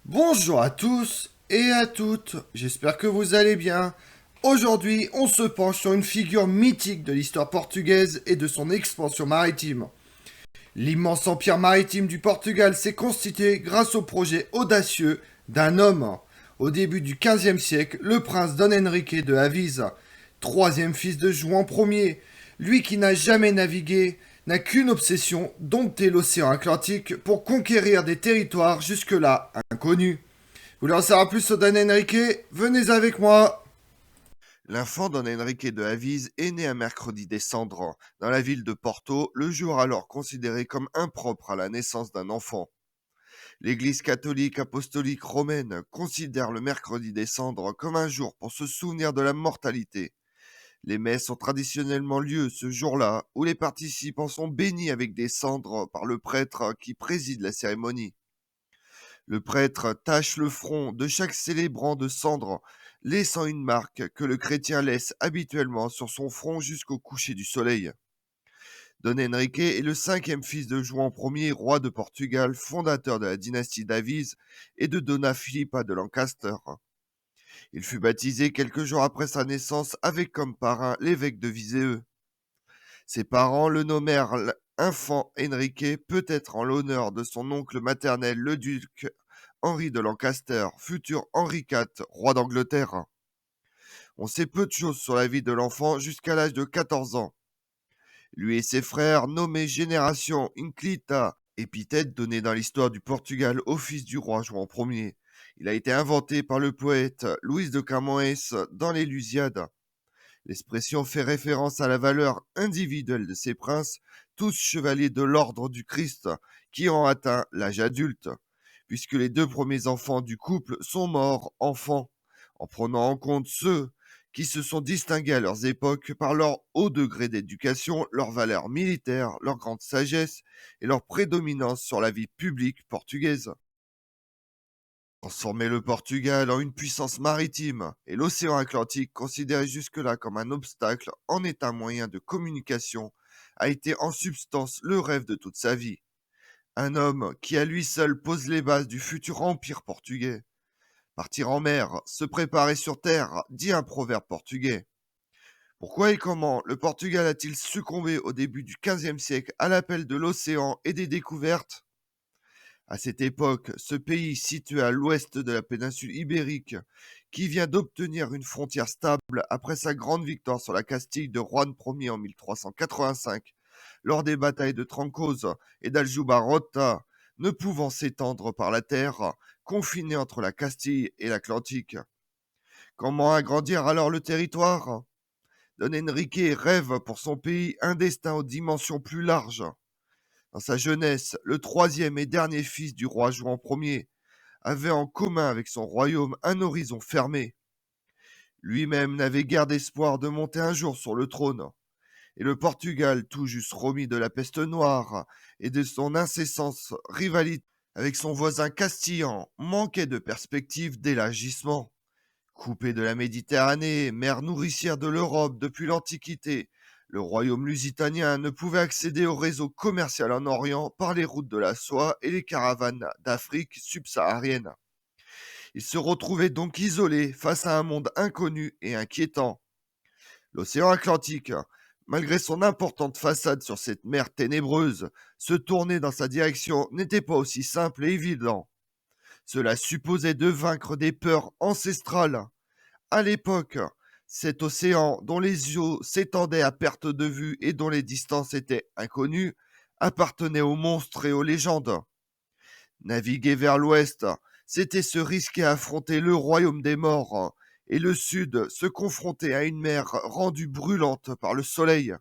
Bonjour à tous et à toutes, j'espère que vous allez bien. Aujourd'hui, on se penche sur une figure mythique de l'histoire portugaise et de son expansion maritime. L'immense empire maritime du Portugal s'est constitué grâce au projet audacieux d'un homme. Au début du XVe siècle, le prince Don Henrique de Avise, troisième fils de Juan Ier, lui qui n'a jamais navigué, n'a qu'une obsession, dompter l'océan Atlantique pour conquérir des territoires jusque-là inconnus. Vous voulez en savoir plus sur Don Henrique? Venez avec moi. L'enfant Don Henrique de Avise est né un mercredi des Cendres, dans la ville de Porto, le jour alors considéré comme impropre à la naissance d'un enfant. L'Église catholique apostolique romaine considère le mercredi des Cendres comme un jour pour se souvenir de la mortalité. Les messes ont traditionnellement lieu ce jour-là, où les participants sont bénis avec des cendres par le prêtre qui préside la cérémonie. Le prêtre tache le front de chaque célébrant de cendres, laissant une marque que le chrétien laisse habituellement sur son front jusqu'au coucher du soleil. Don Henrique est le cinquième fils de Juan Ier, roi de Portugal, fondateur de la dynastie d'Avise, et de Dona Filipa de Lancaster. Il fut baptisé quelques jours après sa naissance avec comme parrain l'évêque de Viseu. Ses parents le nommèrent Infant Henrique, peut-être en l'honneur de son oncle maternel, le duc Henri de Lancaster, futur Henri IV, roi d'Angleterre. On sait peu de choses sur la vie de l'enfant jusqu'à l'âge de 14 ans. Lui et ses frères, nommés Génération Inclita, épithète donnée dans l'histoire du Portugal au fils du roi Juan Ier. Il a été inventé par le poète Luís de Camões dans les Lusiades. L'expression fait référence à la valeur individuelle de ces princes, tous chevaliers de l'ordre du Christ, qui ont atteint l'âge adulte, puisque les deux premiers enfants du couple sont morts enfants, en prenant en compte ceux qui se sont distingués à leurs époques par leur haut degré d'éducation, leur valeur militaire, leur grande sagesse et leur prédominance sur la vie publique portugaise. Transformer le Portugal en une puissance maritime et l'océan Atlantique, considéré jusque-là comme un obstacle, en est un moyen de communication, a été en substance le rêve de toute sa vie. Un homme qui à lui seul pose les bases du futur empire portugais. Partir en mer, se préparer sur terre, dit un proverbe portugais. Pourquoi et comment le Portugal a-t-il succombé au début du XVe siècle à l'appel de l'océan et des découvertes? À cette époque, ce pays situé à l'ouest de la péninsule ibérique, qui vient d'obtenir une frontière stable après sa grande victoire sur la Castille de Juan Ier en 1385, lors des batailles de Trancoso et d'Aljubarrota, ne pouvant s'étendre par la terre, confiné entre la Castille et l'Atlantique. Comment agrandir alors le territoire? Don Henrique rêve pour son pays un destin aux dimensions plus larges. Dans sa jeunesse, le troisième et dernier fils du roi Juan Ier avait en commun avec son royaume un horizon fermé. Lui-même n'avait guère d'espoir de monter un jour sur le trône, et le Portugal, tout juste remis de la peste noire et de son incessante rivalité avec son voisin castillan, manquait de perspectives d'élargissement. Coupé de la Méditerranée, mer nourricière de l'Europe depuis l'Antiquité, le royaume lusitanien ne pouvait accéder au réseau commercial en Orient par les routes de la soie et les caravanes d'Afrique subsaharienne. Il se retrouvait donc isolé face à un monde inconnu et inquiétant. L'océan Atlantique, malgré son importante façade sur cette mer ténébreuse, se tourner dans sa direction n'était pas aussi simple et évident. Cela supposait de vaincre des peurs ancestrales. À l'époque, cet océan, dont les eaux s'étendaient à perte de vue et dont les distances étaient inconnues, appartenait aux monstres et aux légendes. Naviguer vers l'ouest, c'était se risquer à affronter le royaume des morts, et le sud se confronter à une mer rendue brûlante par le soleil,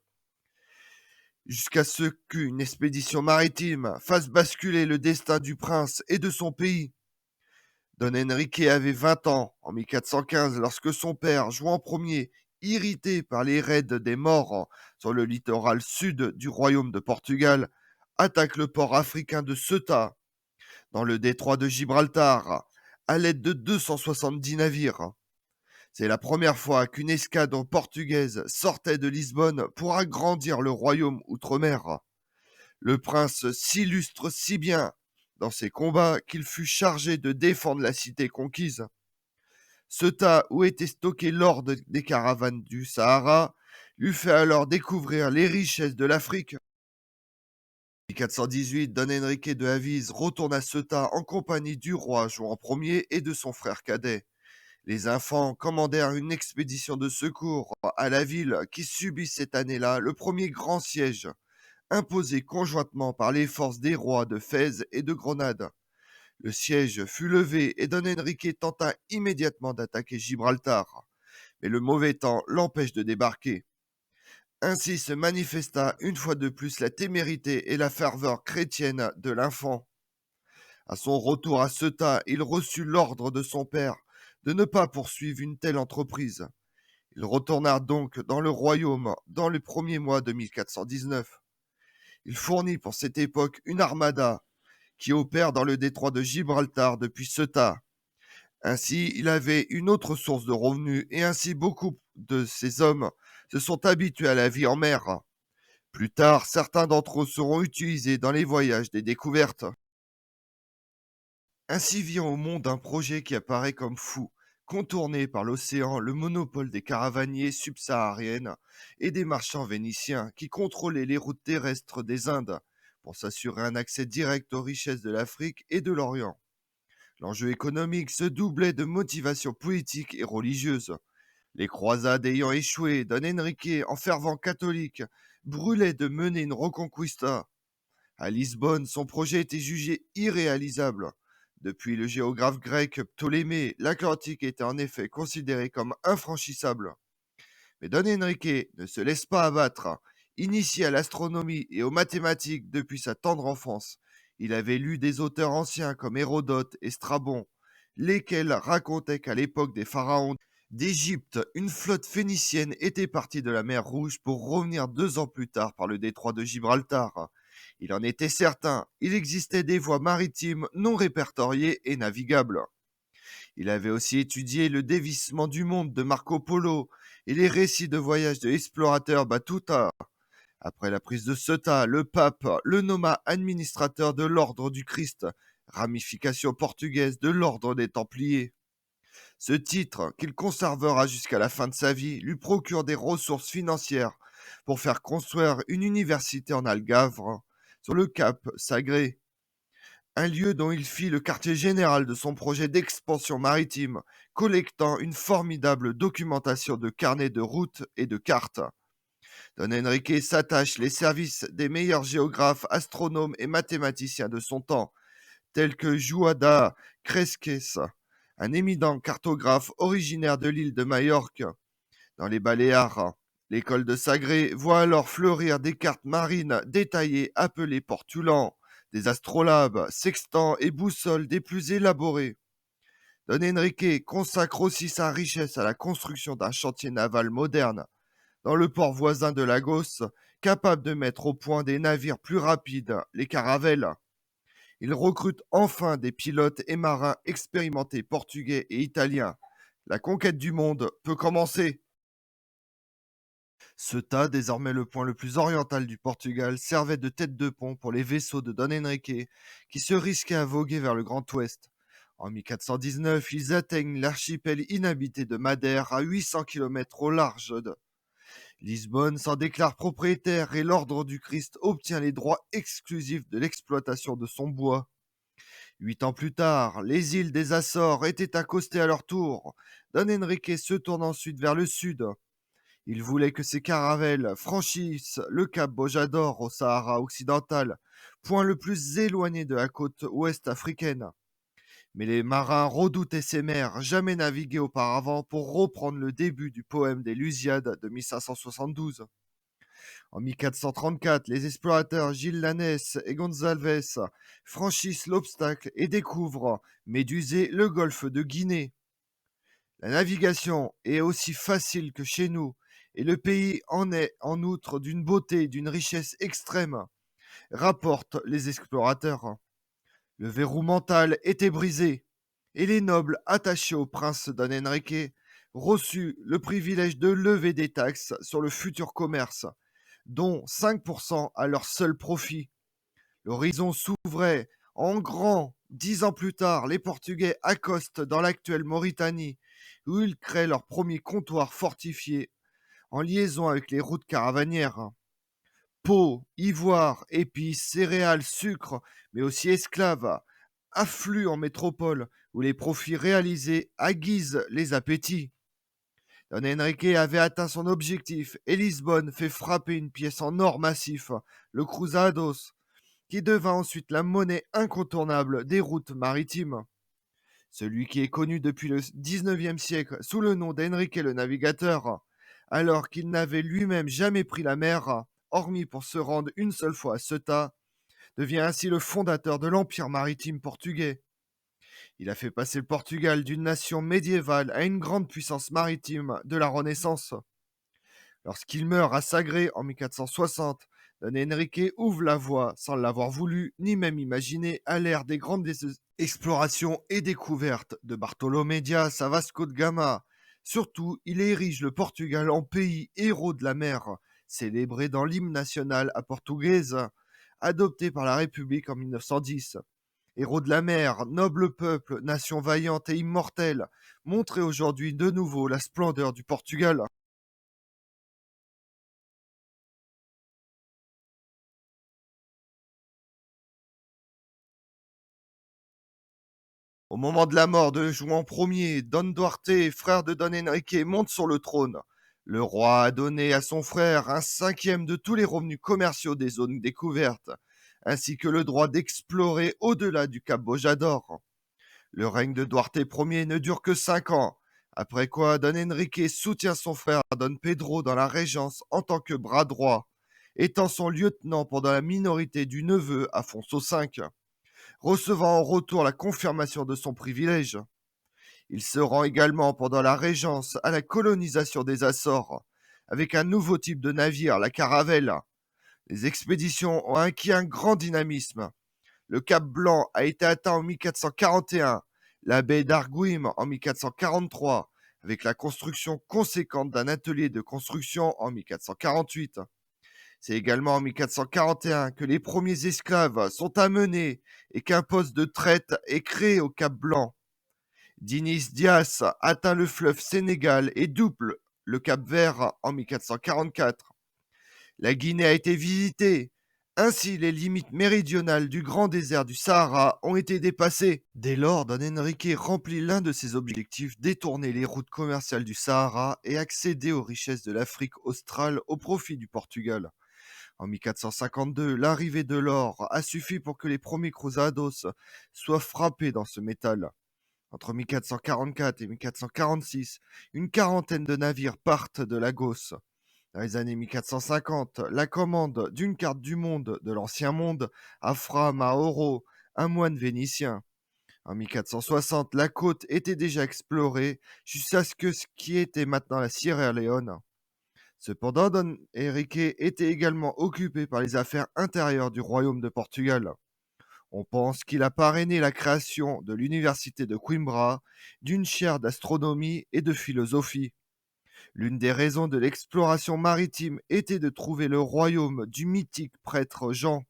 jusqu'à ce qu'une expédition maritime fasse basculer le destin du prince et de son pays. Don Henrique avait 20 ans en 1415 lorsque son père, Juan Ier, irrité par les raids des morts sur le littoral sud du royaume de Portugal, attaque le port africain de Ceuta, dans le détroit de Gibraltar, à l'aide de 270 navires. C'est la première fois qu'une escadre portugaise sortait de Lisbonne pour agrandir le royaume outre-mer. Le prince s'illustre si bien dans ces combats qu'il fut chargé de défendre la cité conquise. Ceuta, où était stocké l'or des caravanes du Sahara, lui fait alors découvrir les richesses de l'Afrique. En 1418, Don Enrique de Avise retourne à Ceuta en compagnie du roi Juan Ier et de son frère cadet. Les infants commandèrent une expédition de secours à la ville qui subit cette année-là le premier grand siège, imposé conjointement par les forces des rois de Fès et de Grenade. Le siège fut levé et Don Enrique tenta immédiatement d'attaquer Gibraltar, mais le mauvais temps l'empêche de débarquer. Ainsi se manifesta une fois de plus la témérité et la ferveur chrétienne de l'enfant. À son retour à Ceuta, il reçut l'ordre de son père de ne pas poursuivre une telle entreprise. Il retourna donc dans le royaume dans les premiers mois de 1419. Il fournit pour cette époque une armada qui opère dans le détroit de Gibraltar depuis Ceuta. Ainsi, il avait une autre source de revenus et ainsi beaucoup de ces hommes se sont habitués à la vie en mer. Plus tard, certains d'entre eux seront utilisés dans les voyages des découvertes. Ainsi vient au monde un projet qui apparaît comme fou, contourné par l'océan, le monopole des caravaniers subsahariennes et des marchands vénitiens qui contrôlaient les routes terrestres des Indes pour s'assurer un accès direct aux richesses de l'Afrique et de l'Orient. L'enjeu économique se doublait de motivations politiques et religieuses. Les croisades ayant échoué, Don Enrique, en fervent catholique, brûlait de mener une reconquista. À Lisbonne, son projet était jugé irréalisable. Depuis le géographe grec Ptolémée, l'Atlantique était en effet considéré comme infranchissable. Mais Don Enrique ne se laisse pas abattre. Initié à l'astronomie et aux mathématiques depuis sa tendre enfance, il avait lu des auteurs anciens comme Hérodote et Strabon, lesquels racontaient qu'à l'époque des pharaons d'Égypte, une flotte phénicienne était partie de la mer Rouge pour revenir 2 ans plus tard par le détroit de Gibraltar. Il en était certain, il existait des voies maritimes non répertoriées et navigables. Il avait aussi étudié le dévissement du monde de Marco Polo et les récits de voyages de l'explorateur Batuta. Après la prise de Ceuta, le pape le nomma administrateur de l'ordre du Christ, ramification portugaise de l'ordre des Templiers. Ce titre, qu'il conservera jusqu'à la fin de sa vie, lui procure des ressources financières pour faire construire une université en Algarve, sur le cap Sagré, un lieu dont il fit le quartier général de son projet d'expansion maritime, collectant une formidable documentation de carnets de routes et de cartes. Don Enrique s'attache les services des meilleurs géographes, astronomes et mathématiciens de son temps, tels que Juada Cresques, un éminent cartographe originaire de l'île de Majorque, dans les Baléares. L'école de Sagré voit alors fleurir des cartes marines détaillées appelées portulans, des astrolabes, sextants et boussoles des plus élaborés. Don Enrique consacre aussi sa richesse à la construction d'un chantier naval moderne dans le port voisin de Lagos, capable de mettre au point des navires plus rapides, les caravelles. Il recrute enfin des pilotes et marins expérimentés portugais et italiens. La conquête du monde peut commencer. Ceuta, désormais le point le plus oriental du Portugal, servait de tête de pont pour les vaisseaux de Don Enrique qui se risquaient à voguer vers le Grand Ouest. En 1419, ils atteignent l'archipel inhabité de Madère à 800 km au large de Lisbonne s'en déclare propriétaire et l'ordre du Christ obtient les droits exclusifs de l'exploitation de son bois. 8 ans plus tard, les îles des Açores étaient accostées à leur tour. Don Enrique se tourne ensuite vers le sud. Il voulait que ses caravelles franchissent le cap Bojador au Sahara occidental, point le plus éloigné de la côte ouest africaine. Mais les marins redoutaient ces mers, jamais naviguées auparavant, pour reprendre le début du poème des Lusiades de 1572. En 1434, les explorateurs Gilles Lanès et Gonzalves franchissent l'obstacle et découvrent Médusée, le golfe de Guinée. La navigation est aussi facile que chez nous, et le pays en est en outre d'une beauté et d'une richesse extrême, rapportent les explorateurs. Le verrou mental était brisé, et les nobles attachés au prince Don Enrique reçurent le privilège de lever des taxes sur le futur commerce, dont 5% à leur seul profit. L'horizon s'ouvrait En grand, 10 ans plus tard, les Portugais accostent dans l'actuelle Mauritanie, où ils créent leur premier comptoir fortifié en liaison avec les routes caravanières. Peau, ivoire, épices, céréales, sucre, mais aussi esclaves, affluent en métropole où les profits réalisés aiguisent les appétits. Don Enrique avait atteint son objectif et Lisbonne fait frapper une pièce en or massif, le Cruzados, qui devint ensuite la monnaie incontournable des routes maritimes. Celui qui est connu depuis le 19e siècle sous le nom d'Enrique le Navigateur, alors qu'il n'avait lui-même jamais pris la mer, hormis pour se rendre une seule fois à Ceuta, devient ainsi le fondateur de l'Empire maritime portugais. Il a fait passer le Portugal d'une nation médiévale à une grande puissance maritime de la Renaissance. Lorsqu'il meurt à Sagres en 1460, Don Enrique ouvre la voie, sans l'avoir voulu ni même imaginé, à l'ère des grandes explorations et découvertes de Bartolomé Dias à Vasco de Gama. Surtout, il érige le Portugal en pays héros de la mer, célébré dans l'hymne national à portugaise, adopté par la République en 1910. Héros de la mer, noble peuple, nation vaillante et immortelle, montrez aujourd'hui de nouveau la splendeur du Portugal. Au moment de la mort de Juan Ier, Don Duarte, frère de Don Enrique, monte sur le trône. Le roi a donné à son frère un cinquième de tous les revenus commerciaux des zones découvertes, ainsi que le droit d'explorer au-delà du Cap Bojador. Le règne de Duarte Ier ne dure que 5 ans, après quoi Don Enrique soutient son frère Don Pedro dans la régence en tant que bras droit, étant son lieutenant pendant la minorité du neveu Afonso V, recevant en retour la confirmation de son privilège. Il se rend également pendant la régence à la colonisation des Açores, avec un nouveau type de navire, la caravelle. Les expéditions ont acquis un grand dynamisme. Le Cap Blanc a été atteint en 1441, la baie d'Arguim en 1443, avec la construction conséquente d'un atelier de construction en 1448. C'est également en 1441 que les premiers esclaves sont amenés et qu'un poste de traite est créé au Cap Blanc. Dinis Dias atteint le fleuve Sénégal et double le Cap Vert en 1444. La Guinée a été visitée. Ainsi, les limites méridionales du grand désert du Sahara ont été dépassées. Dès lors, Don Enrique remplit l'un de ses objectifs, détourner les routes commerciales du Sahara et accéder aux richesses de l'Afrique australe au profit du Portugal. En 1452, l'arrivée de l'or a suffi pour que les premiers cruzados soient frappés dans ce métal. Entre 1444 et 1446, une quarantaine de navires partent de Lagos. Dans les années 1450, la commande d'une carte du monde de l'Ancien Monde à Fra Mauro, un moine vénitien. En 1460, la côte était déjà explorée jusqu'à ce qui était maintenant la Sierra Leone. Cependant, Don Enrique était également occupé par les affaires intérieures du royaume de Portugal. On pense qu'il a parrainé la création de l'université de Coimbra, d'une chaire d'astronomie et de philosophie. L'une des raisons de l'exploration maritime était de trouver le royaume du mythique prêtre Jean,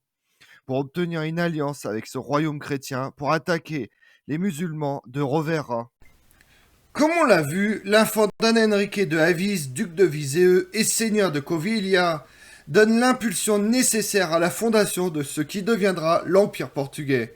pour obtenir une alliance avec ce royaume chrétien pour attaquer les musulmans de Rovera. Comme on l'a vu, l'infant Don Enrique de Aviz, duc de Viseu et seigneur de Covilhã, donne l'impulsion nécessaire à la fondation de ce qui deviendra l'Empire portugais.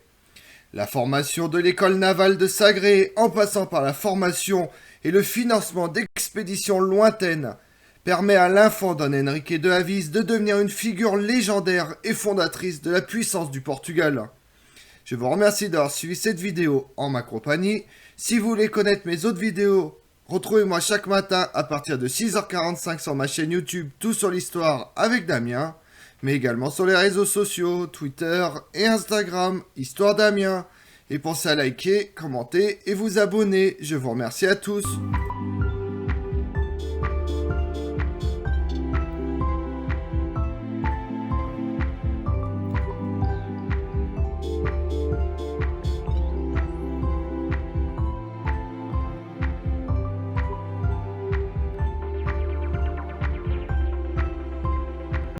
La formation de l'école navale de Sagres, en passant par la formation et le financement d'expéditions lointaines, permet à l'infant Don Enrique de Aviz de devenir une figure légendaire et fondatrice de la puissance du Portugal. Je vous remercie d'avoir suivi cette vidéo en ma compagnie. Si vous voulez connaître mes autres vidéos, retrouvez-moi chaque matin à partir de 6h45 sur ma chaîne YouTube Tout sur l'Histoire avec Damien, mais également sur les réseaux sociaux, Twitter et Instagram, Histoire Damien. Et pensez à liker, commenter et vous abonner. Je vous remercie à tous.